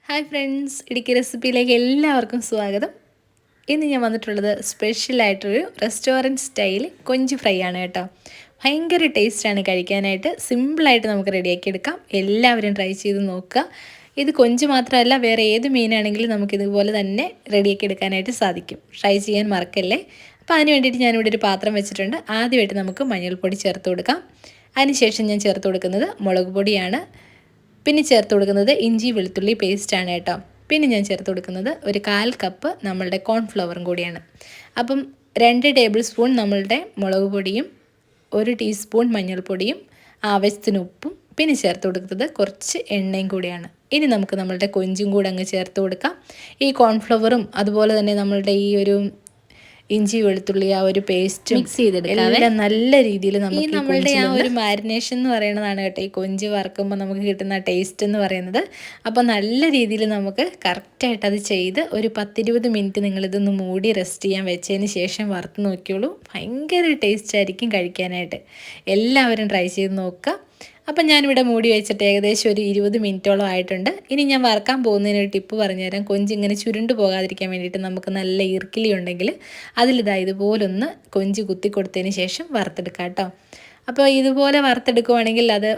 Hi friends, Idukki റെസിപ്പിയിലേക്ക് എല്ലാവർക്കും സ്വാഗതം. ഇന്ന് ഞാൻ വന്നിട്ടുള്ളത് സ്പെഷ്യലായിട്ടൊരു റെസ്റ്റോറൻറ്റ് സ്റ്റൈൽ കൊഞ്ച് ഫ്രൈ ആണ് കേട്ടോ. ഭയങ്കര ടേസ്റ്റാണ് കഴിക്കാനായിട്ട്. സിമ്പിളായിട്ട് നമുക്ക് റെഡിയാക്കി എടുക്കാം. എല്ലാവരും ട്രൈ ചെയ്ത് നോക്കുക. ഇത് കൊഞ്ച് മാത്രമല്ല, വേറെ ഏത് മീനാണെങ്കിലും നമുക്കിതുപോലെ തന്നെ റെഡിയാക്കി എടുക്കാനായിട്ട് സാധിക്കും. ട്രൈ ചെയ്യാൻ മറക്കല്ലേ. അപ്പോൾ അതിന് വേണ്ടിയിട്ട് ഞാനിവിടെ ഒരു പാത്രം വെച്ചിട്ടുണ്ട്. ആദ്യമായിട്ട് നമുക്ക് മഞ്ഞൾപ്പൊടി ചേർത്ത് കൊടുക്കാം. അതിനുശേഷം ഞാൻ ചേർത്ത് കൊടുക്കുന്നത് മുളക് പൊടിയാണ്. പിന്നെ ചേർത്ത് കൊടുക്കുന്നത് ഇഞ്ചി വെളുത്തുള്ളി പേസ്റ്റാണ് കേട്ടോ. പിന്നെ ഞാൻ ചേർത്ത് കൊടുക്കുന്നത് ഒരു 1/4 കപ്പ് നമ്മളുടെ കോൺഫ്ലവറും കൂടിയാണ്. അപ്പം 2 ടേബിൾ സ്പൂൺ നമ്മളുടെ മുളക് പൊടിയും 1 ടീസ്പൂൺ മഞ്ഞൾപ്പൊടിയും ആവശ്യത്തിന് ഉപ്പും പിന്നെ ചേർത്ത് കൊടുക്കുന്നത് കുറച്ച് എണ്ണയും കൂടിയാണ്. ഇനി നമുക്ക് നമ്മളുടെ കൊഞ്ചും കൂടെ അങ്ങ് ചേർത്ത് കൊടുക്കാം. ഈ കോൺഫ്ലവറും അതുപോലെ തന്നെ നമ്മളുടെ ഈ ഒരു ഇഞ്ചി വെളുത്തുള്ളി ആ ഒരു പേസ്റ്റ് മിക്സ് ചെയ്തെടുക്കാം. എല്ലാം നല്ല രീതിയിൽ നമുക്ക് നമ്മളുടെ ആ ഒരു മാരിനേഷൻ എന്ന് പറയുന്നതാണ് കേട്ടോ ഈ കൊഞ്ച് വറുക്കുമ്പോൾ നമുക്ക് കിട്ടുന്ന ടേസ്റ്റ് എന്ന് പറയുന്നത്. അപ്പോൾ നല്ല രീതിയിൽ നമുക്ക് കറക്റ്റായിട്ട് അത് ചെയ്ത് ഒരു 10-20 മിനിറ്റ് നിങ്ങളിതൊന്ന് മൂടി റെസ്റ്റ് ചെയ്യാൻ വെച്ചതിന് ശേഷം വറുത്ത് നോക്കിയോളൂ. ഭയങ്കര ടേസ്റ്റ് ആയിരിക്കും കഴിക്കാനായിട്ട്. എല്ലാവരും ട്രൈ ചെയ്ത് നോക്കുക. അപ്പം ഞാനിവിടെ മൂടി വെച്ചിട്ട് ഏകദേശം ഒരു 20 മിനിറ്റോളം ആയിട്ടുണ്ട്. ഇനി ഞാൻ വറക്കാൻ പോകുന്നതിനൊരു ടിപ്പ് പറഞ്ഞുതരാം. കൊഞ്ച് ഇങ്ങനെ ചുരുണ്ട് പോകാതിരിക്കാൻ വേണ്ടിയിട്ട് നമുക്ക് നല്ല ഈർക്കിലി ഉണ്ടെങ്കിൽ ഇതുപോലൊന്ന് കൊഞ്ച് കുത്തി കൊടുത്തതിന് ശേഷം വറുത്തെടുക്കാം കേട്ടോ. അപ്പോൾ ഇതുപോലെ വറുത്തെടുക്കുവാണെങ്കിൽ അത്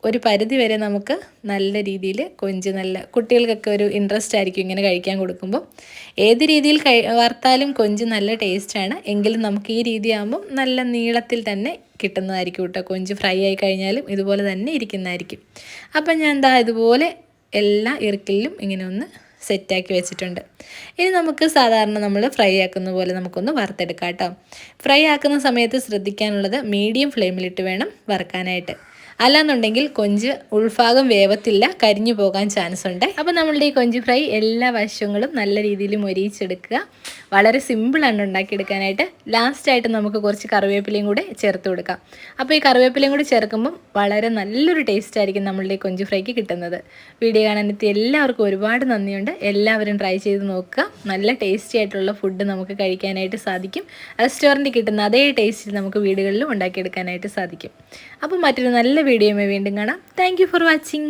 ഒരു പരിധി വരെ നമുക്ക് നല്ല രീതിയിൽ കൊഞ്ച് നല്ല കുട്ടികൾക്കൊക്കെ ഒരു ഇൻട്രസ്റ്റ് ആയിരിക്കും ഇങ്ങനെ കഴിക്കാൻ കൊടുക്കുമ്പോൾ. ഏത് രീതിയിൽ വറുത്താലും കൊഞ്ച് നല്ല ടേസ്റ്റാണ്. എങ്കിലും നമുക്ക് ഈ രീതി ആകുമ്പം നല്ല നീളത്തിൽ തന്നെ കിട്ടുന്നതായിരിക്കും കേട്ടോ. കൊഞ്ച് ഫ്രൈ ആയി കഴിഞ്ഞാലും ഇതുപോലെ തന്നെ ഇരിക്കുന്നതായിരിക്കും. അപ്പം ഞാൻ ഇതുപോലെ എല്ലാ ഇറുക്കിലും ഇങ്ങനെ ഒന്ന് സെറ്റാക്കി വെച്ചിട്ടുണ്ട്. ഇനി നമുക്ക് സാധാരണ നമ്മൾ ഫ്രൈ ആക്കുന്ന പോലെ നമുക്കൊന്ന് വറുത്തെടുക്കാം കേട്ടോ. ഫ്രൈ ആക്കുന്ന സമയത്ത് ശ്രദ്ധിക്കാനുള്ളത് മീഡിയം ഫ്ലെയിമിലിട്ട് വേണം വറുക്കാനായിട്ട്. അല്ലാന്നുണ്ടെങ്കിൽ കൊഞ്ച് ഉൾഭാഗം വേവത്തില്ല, കരിഞ്ഞു പോകാൻ ചാൻസ് ഉണ്ട്. അപ്പോൾ നമ്മളുടെ ഈ കൊഞ്ച് ഫ്രൈ എല്ലാ വശങ്ങളും നല്ല രീതിയിൽ മൊരിയിച്ചെടുക്കുക. വളരെ സിമ്പിളാണ് ഉണ്ടാക്കിയെടുക്കാനായിട്ട്. ലാസ്റ്റായിട്ട് നമുക്ക് കുറച്ച് കറിവേപ്പിലയും കൂടെ ചേർത്ത് കൊടുക്കാം. അപ്പോൾ ഈ കറിവേപ്പിലയും കൂടി ചേർക്കുമ്പം വളരെ നല്ലൊരു ടേസ്റ്റ് ആയിരിക്കും നമ്മളുടെ ഈ കൊഞ്ച് ഫ്രൈക്ക് കിട്ടുന്നത്. വീഡിയോ കാണാനെത്തിയ എല്ലാവർക്കും ഒരുപാട് നന്ദിയുണ്ട്. എല്ലാവരും ട്രൈ ചെയ്ത് നോക്കുക. നല്ല ടേസ്റ്റി ആയിട്ടുള്ള ഫുഡ് നമുക്ക് കഴിക്കാനായിട്ട് സാധിക്കും. റെസ്റ്റോറൻറ്റിൽ കിട്ടുന്ന അതേ ടേസ്റ്റിൽ നമുക്ക് വീടുകളിലും ഉണ്ടാക്കിയെടുക്കാനായിട്ട് സാധിക്കും. അപ്പോൾ മറ്റൊരു നല്ല വീഡിയോയുമായി വീണ്ടും കാണാം. Thank you for watching.